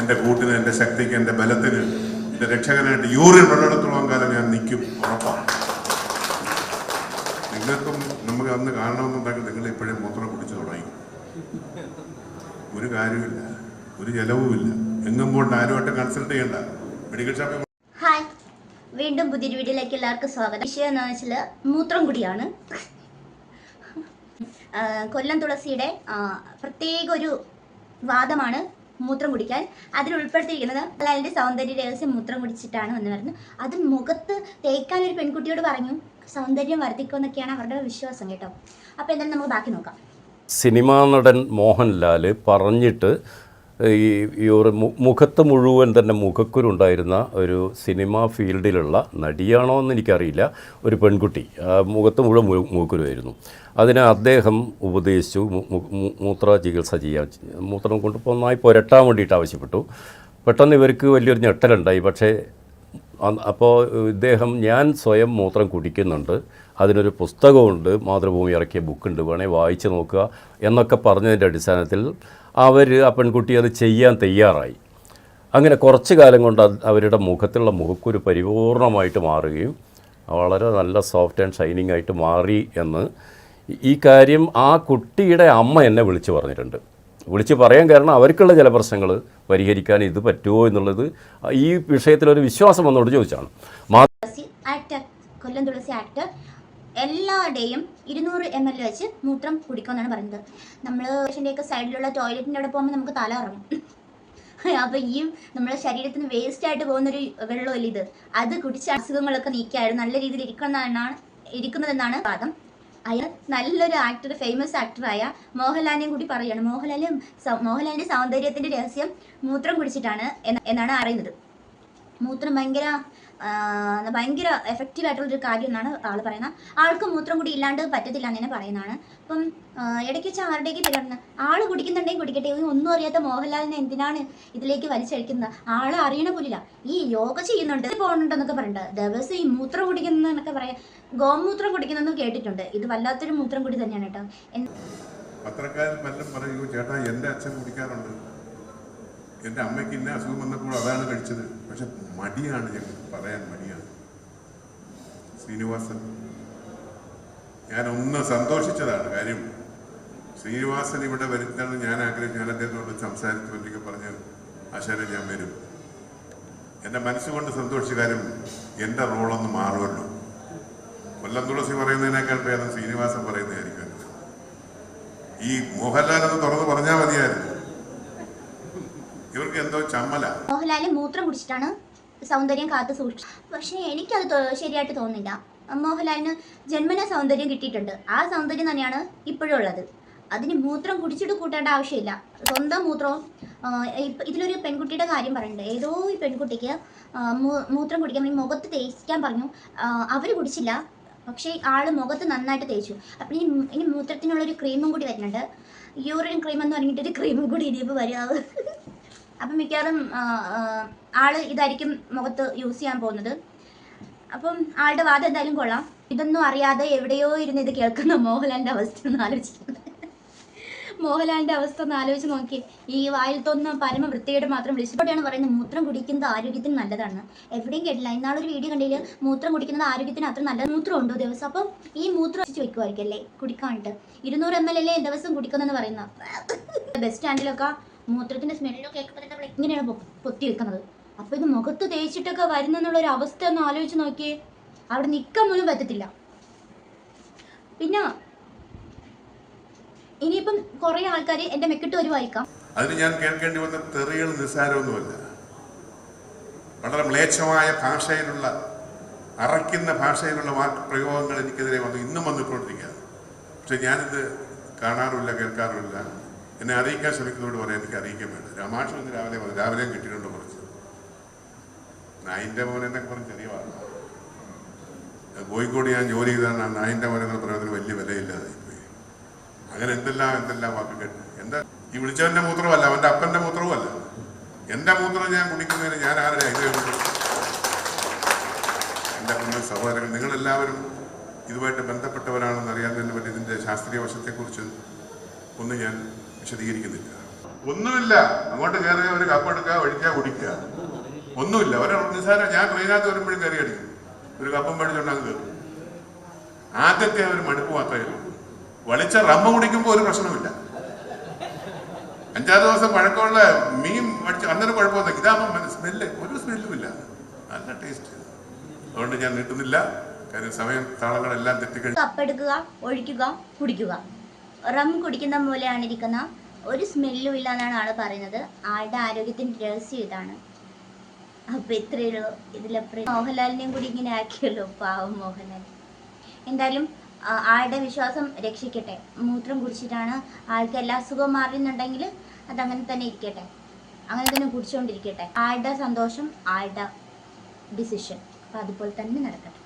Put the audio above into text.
എൻ്റെ കൂട്ടിന്, എൻ്റെ ശക്തിക്ക്, എൻ്റെ ബലത്തിന്, എൻ്റെ രക്ഷകനായിട്ട് യൂറിൻ വെള്ളത്തോളം കാലം ഞാൻ നിൽക്കും, ഉറപ്പാണ്. നിങ്ങൾക്കും നമുക്ക് അന്ന് കാണണമെന്നുണ്ടെങ്കിൽ നിങ്ങൾ ഇപ്പോഴും മൂത്രം കുടിച്ചു തുടങ്ങി. ഒരു കാര്യമില്ല, ഒരു ചെലവുമില്ല, എങ്ങും പോയിട്ട് ആരുമായിട്ട് കൺസൾട്ട് ചെയ്യണ്ട. മെഡിക്കൽ ഷോപ്പിൽ. ഹായ്, വീണ്ടും പുതിയൊരു വീഡിയോയിലേക്ക് എല്ലാവർക്കും സ്വാഗതം. വിഷയം എന്ന് വെച്ചാൽ മൂത്രം കുടിയാണ്. കൊല്ലം തുളസിയുടെ പ്രത്യേക ഒരു വാദമാണ് മൂത്രം കുടിക്കാൻ. അതിൽ ഉൾപ്പെടുത്തിയിരിക്കുന്നത് അതിൻ്റെ സൗന്ദര്യ രഹസ്യം മൂത്രം കുടിച്ചിട്ടാണ് എന്ന് പറഞ്ഞു. അത് മുഖത്ത് തേക്കാൻ ഒരു പെൺകുട്ടിയോട് പറഞ്ഞു സൗന്ദര്യം വർദ്ധിക്കുമെന്നൊക്കെയാണ് അവരുടെ വിശ്വാസം കേട്ടോ. അപ്പോൾ എന്തായാലും നമുക്ക് ബാക്കി നോക്കാം. സിനിമാ നടൻ മോഹൻലാൽ പറഞ്ഞിട്ട് ഈ ഒരു മുഖത്ത് മുഴുവൻ തന്നെ മുഖക്കുരുണ്ടായിരുന്ന ഒരു സിനിമാ ഫീൽഡിലുള്ള നടിയാണോ എന്ന് എനിക്കറിയില്ല, ഒരു പെൺകുട്ടി മുഖത്ത് മുഴുവൻ മുഖക്കുരുവായിരുന്നു. അതിന് അദ്ദേഹം ഉപദേശിച്ചു മൂത്ര ചികിത്സ ചെയ്യാൻ, മൂത്രം കൊണ്ട് നന്നായി പുരട്ടാൻ വേണ്ടിയിട്ട് ആവശ്യപ്പെട്ടു. പെട്ടെന്ന് ഇവർക്ക് വലിയൊരു ഞെട്ടലുണ്ടായി. പക്ഷേ അപ്പോൾ ഇദ്ദേഹം ഞാൻ സ്വയം മൂത്രം കുടിക്കുന്നുണ്ട്, അതിനൊരു പുസ്തകമുണ്ട്, മാതൃഭൂമി ഇറക്കിയ ബുക്കുണ്ട്, വേണേൽ വായിച്ച് നോക്കുക എന്നൊക്കെ പറഞ്ഞതിൻ്റെ അടിസ്ഥാനത്തിൽ ആ പെൺകുട്ടി അത് ചെയ്യാൻ തയ്യാറായി. അങ്ങനെ കുറച്ച് കാലം കൊണ്ട് അവരുടെ മുഖത്തുള്ള മുഖക്കുരു പരിപൂർണമായിട്ട് മാറുകയും വളരെ നല്ല സോഫ്റ്റ് ആൻഡ് ഷൈനിങ് ആയിട്ട് മാറി എന്ന് ഈ കാര്യം ആ കുട്ടിയുടെ അമ്മ എന്നെ വിളിച്ച് പറഞ്ഞിട്ടുണ്ട്. വിളിച്ച് പറയാൻ കാരണം അവർക്കുള്ള ചില പ്രശ്നങ്ങൾ പരിഹരിക്കാൻ ഇത് പറ്റുമോ എന്നുള്ളത് ഈ വിഷയത്തിലൊരു വിശ്വാസം വന്നോട് ചോദിച്ചാണ്. കൊല്ലം തുളസി ആക്ടർ എല്ലാവരുടെയും 200 ml വെച്ച് മൂത്രം കുടിക്കുമെന്നാണ് പറയുന്നത്. നമ്മൾ പേഷ്യൻ്റെയൊക്കെ സൈഡിലുള്ള ടോയ്ലറ്റിൻ്റെ അവിടെ പോകുമ്പോൾ നമുക്ക് തല ഇറങ്ങും. അപ്പോൾ ഈ നമ്മുടെ ശരീരത്തിന് വേസ്റ്റ് ആയിട്ട് പോകുന്നൊരു വെള്ളമല്ല ഇത്. അത് കുടിച്ച അസുഖങ്ങളൊക്കെ നീക്കിയായിരുന്നു നല്ല രീതിയിൽ ഇരിക്കുന്നതെന്നാണ് വാദം. അയാൾ നല്ലൊരു ആക്ടർ, ഫേമസ് ആക്ടറായ മോഹൻലാലിനെയും കൂടി പറയുകയാണ്. മോഹൻലാലിൻ്റെ സൗന്ദര്യത്തിൻ്റെ രഹസ്യം മൂത്രം കുടിച്ചിട്ടാണ് എന്നാണ് അറിയുന്നത്. മൂത്രം ഭയങ്കര എഫക്റ്റീവ് ആയിട്ടുള്ളൊരു കാര്യം എന്നാണ് ആൾ പറയുന്നത്. ആൾക്ക് മൂത്രം കൂടി ഇല്ലാണ്ട് പറ്റത്തില്ല എന്ന് തന്നെ പറയുന്നതാണ്. അപ്പം ഇടയ്ക്ക് വെച്ച് ആരുടേക്ക് തരാറുണ്ട്, ആൾ കുടിക്കുന്നുണ്ടെങ്കിൽ കുടിക്കട്ടെ, ഒന്നും അറിയാത്ത മോഹൻലാലിനെ എന്തിനാണ് ഇതിലേക്ക് വലിച്ചഴിക്കുന്നത്? ആളെ അറിയണ പോലില്ല. ഈ യോഗ ചെയ്യുന്നുണ്ട്, പോകുന്നുണ്ടെന്നൊക്കെ പറയുന്നുണ്ട്, ദിവസം ഈ മൂത്രം കുടിക്കുന്നതെന്നൊക്കെ പറയാം. ഗോമൂത്രം കുടിക്കുന്നതെന്ന് കേട്ടിട്ടുണ്ട്. ഇത് വല്ലാത്തൊരു മൂത്രം കൂടി തന്നെയാണ് കേട്ടോ. പത്രക്കാരൻ പലരും പറയൂ, ചേട്ടാ എൻ്റെ അച്ഛൻ കുടിക്കാറുണ്ട്, എൻ്റെ അമ്മയ്ക്ക് ഇന്ന അസുഖം വന്നപ്പോൾ അതാണ് കഴിച്ചത്. പക്ഷെ മടിയാണ്, ഞങ്ങൾക്ക് പറയാൻ മടിയാണ്. ശ്രീനിവാസൻ, ഞാനൊന്ന് സന്തോഷിച്ചതാണ് കാര്യം. ശ്രീനിവാസൻ ഇവിടെ വരുത്താന്ന് ഞാൻ ആഗ്രഹിച്ചു. ഞാൻ അദ്ദേഹത്തോട് സംസാരിച്ചു പറ്റിയൊക്കെ പറഞ്ഞ് ആശാനെ ഞാൻ വരും. എൻ്റെ മനസ്സുകൊണ്ട് സന്തോഷിച്ച കാര്യം, എൻ്റെ റോളൊന്ന് മാറുമല്ലോ. കൊല്ലം തുളസി പറയുന്നതിനേക്കാൾ ഭേദം ശ്രീനിവാസൻ പറയുന്നതായിരിക്കും. ഈ മോഹൻലാൽ തുറന്ന് പറഞ്ഞാൽ മതിയായിരുന്നു. ഇവർക്ക് എന്തോ ചമ്മല. മോഹൻലാൽ മൂത്രം കുടിച്ചിട്ടാണ് സൗന്ദര്യം കാത്തു സൂക്ഷിച്ചത്. പക്ഷേ എനിക്കത് ശരിയായിട്ട് തോന്നുന്നില്ല. മോഹൻലാലിന് ജന്മന സൗന്ദര്യം കിട്ടിയിട്ടുണ്ട്. ആ സൗന്ദര്യം തന്നെയാണ് ഇപ്പോഴും ഉള്ളത്. അതിന് മൂത്രം കുടിച്ചിട്ട് കൂട്ടേണ്ട ആവശ്യമില്ല. സ്വന്തം മൂത്രവും ഇതിലൊരു പെൺകുട്ടിയുടെ കാര്യം പറയുന്നുണ്ട്. ഏതോ ഈ പെൺകുട്ടിക്ക് മൂത്രം കുടിക്കാൻ വേണ്ടി മുഖത്ത് തേക്കാൻ പറഞ്ഞു. അവർ കുടിച്ചില്ല, പക്ഷേ ആൾ മുഖത്ത് നന്നായിട്ട് തേച്ചു. അപ്പം ഇനി മൂത്രത്തിനുള്ളൊരു ക്രീമും കൂടി വരുന്നുണ്ട്. യൂറിൻ ക്രീം എന്ന് പറഞ്ഞിട്ടൊരു ക്രീമും കൂടി ഇനിയിപ്പോൾ വരാവ്. അപ്പം മിക്കവാറും ആൾ ഇതായിരിക്കും മുഖത്ത് യൂസ് ചെയ്യാൻ പോകുന്നത്. അപ്പം ആളുടെ വാദം എന്തായാലും കൊള്ളാം. ഇതൊന്നും അറിയാതെ എവിടെയോ ഇരുന്ന് ഇത് കേൾക്കുന്ന മോഹൻലാലിൻ്റെ അവസ്ഥ ഒന്ന് ആലോചിക്കുന്നത്. മോഹൻലാലിൻ്റെ അവസ്ഥ ഒന്ന് ആലോചിച്ച് നോക്കി. ഈ വായിൽ തോന്നുന്ന പരമ വൃത്തിയോടെ മാത്രം വിളിച്ചപ്പോഴാണ് പറയുന്നത് മൂത്രം കുടിക്കുന്നത് ആരോഗ്യത്തിന് നല്ലതാണ്. എവിടെയും കേട്ടില്ല. ഇന്നാളൊരു വീഡിയോ കണ്ടില്ല, മൂത്രം കുടിക്കുന്നത് ആരോഗ്യത്തിന് അത്ര നല്ല മൂത്രം ഉണ്ടോ ദിവസം? അപ്പം ഈ മൂത്രം വെച്ച് വെക്കുമായിരിക്കും അല്ലേ കുടിക്കാനായിട്ട്. 200 ml അല്ലേ ദിവസം കുടിക്കുന്നതെന്ന് പറയുന്ന. ബസ് സ്റ്റാൻഡിലൊക്കെ മൂത്രത്തിന്റെ സ്മെല്ലൊക്കെ കേൾക്കുമ്പോൾ നമ്മൾ എങ്ങനെയാണ് പൊത്തി വെക്കുന്നത്. അപ്പോൾ ഇത് മുഖത്ത് തേച്ചിട്ടൊക്കെ വരുന്നെന്നുള്ളൊരു അവസ്ഥ ഒന്ന് ആലോചിച്ച് നോക്കിയേ. അവിടെ നിൽക്കാൻ പോലും പറ്റത്തില്ല. പിന്നെ ഇനിയിപ്പം കുറെ ആൾക്കാർ എന്റെ മെക്കിട്ട് വരുവായിരിക്കാം. അതിന് ഞാൻ കേൾക്കേണ്ടി വന്ന തെറികൾ നിസ്സാരമൊന്നുമല്ല. വളരെ മ്ലേച്ഛമായ ഭാഷയിലുള്ള, അറയ്ക്കുന്ന ഭാഷയിലുള്ള പ്രയോഗങ്ങൾ എനിക്കെതിരെ ഇന്നും വന്നിക്കൊണ്ടിരിക്കുകയാണ്. പക്ഷെ ഞാനിത് കാണാറില്ല, കേൾക്കാറുമില്ല. എന്നെ അറിയിക്കാൻ ശ്രമിക്കുന്നതോട് പറയാൻ എനിക്ക് അറിയിക്കാൻ വേണ്ട. രാമാഷ് ഇന്ന് രാവിലെയും കിട്ടിയിട്ടുണ്ട് കുറച്ച്. നായിൻ്റെ മോൻ എന്നൊക്കെ പറഞ്ഞ് ചെറിയ വാർത്ത. കോഴിക്കോട് ഞാൻ ജോലി ചെയ്താണ്. നായിൻ്റെ മോൻ എന്ന പറയുന്നതിന് വലിയ വിലയില്ലാതായി പോയി. അങ്ങനെ എന്തെല്ലാം വാക്ക് കേട്ടു. എന്താ ഈ വിളിച്ചവൻ്റെ മൂത്രമല്ല, അവൻ്റെ അപ്പൻ്റെ മൂത്രവുമല്ല, എൻ്റെ മൂത്രം ഞാൻ കുടിക്കുന്നതിന് ഞാൻ ആരുടെ ഇത്? എൻ്റെ കുഞ്ഞു സഹോദരങ്ങൾ, നിങ്ങളെല്ലാവരും ഇതുമായിട്ട് ബന്ധപ്പെട്ടവരാണെന്ന് അറിയാൻ തന്നെ പറ്റി ഇതിൻ്റെ ശാസ്ത്രീയ വശത്തെക്കുറിച്ച് ഒന്നും ഞാൻ വിശദീകരിക്കുന്നില്ല. ഒന്നുമില്ല. അങ്ങോട്ട് കയറുക, ഒരു കപ്പ് എടുക്കുക, ഒഴിക്കുക, കുടിക്കുക, ഒന്നുമില്ല. ഒരു നിസ്സാരം. ഞാൻ ട്രെയിനകത്ത് വരുമ്പോഴും കയറി അടിക്കും, ഒരു കപ്പം മേടിച്ചുകൊണ്ടങ്ങ് കയറും. ആദ്യത്തെ ഒരു മടുപ്പ് മാത്രമേ ഉള്ളൂ. വളിച്ച റമ്മ കുടിക്കുമ്പോൾ ഒരു പ്രശ്നമില്ല. 5-6 ദിവസം പഴക്കമുള്ള മീൻ അടിച്ച് അന്നേരം കുഴപ്പമൊന്നും. ഇതാകുമ്പോൾ സ്മെല്ല്, ഒരു സ്മെല്ലുമില്ല, നല്ല ടേസ്റ്റ്. അതുകൊണ്ട് ഞാൻ നീട്ടുന്നില്ല, കാര്യം സമയം താളങ്ങളെല്ലാം തെറ്റിക്കഴിഞ്ഞു. കപ്പെടുക്കുക, ഒഴിക്കുക, കുടിക്കുക. റം കുടിക്കുന്ന പോലെയാണ് ഇരിക്കുന്ന, ഒരു സ്മെല്ലും ഇല്ല എന്നാണ് ആള് പറയുന്നത്. ആളുടെ ആരോഗ്യത്തിന്റെ രഹസ്യം ഇതാണ്. അപ്പൊ ഇത്രയുള്ളൂ. ഇതിലപ്പുറം മോഹൻലാലിനെയും കൂടി ഇങ്ങനെ ആക്കിയല്ലോ, പാവം മോഹൻലാൽ. എന്തായാലും ആളുടെ വിശ്വാസം രക്ഷിക്കട്ടെ. മൂത്രം കുടിച്ചിട്ടാണ് ആൾക്ക് എല്ലാ അസുഖവും മാറുന്നുണ്ടെങ്കിൽ അതങ്ങനെ തന്നെ ഇരിക്കട്ടെ, അങ്ങനെ തന്നെ കുടിച്ചുകൊണ്ടിരിക്കട്ടെ. ആളുടെ സന്തോഷം, ആളുടെ ഡിസിഷൻ. അപ്പം അതുപോലെ തന്നെ നടക്കട്ടെ.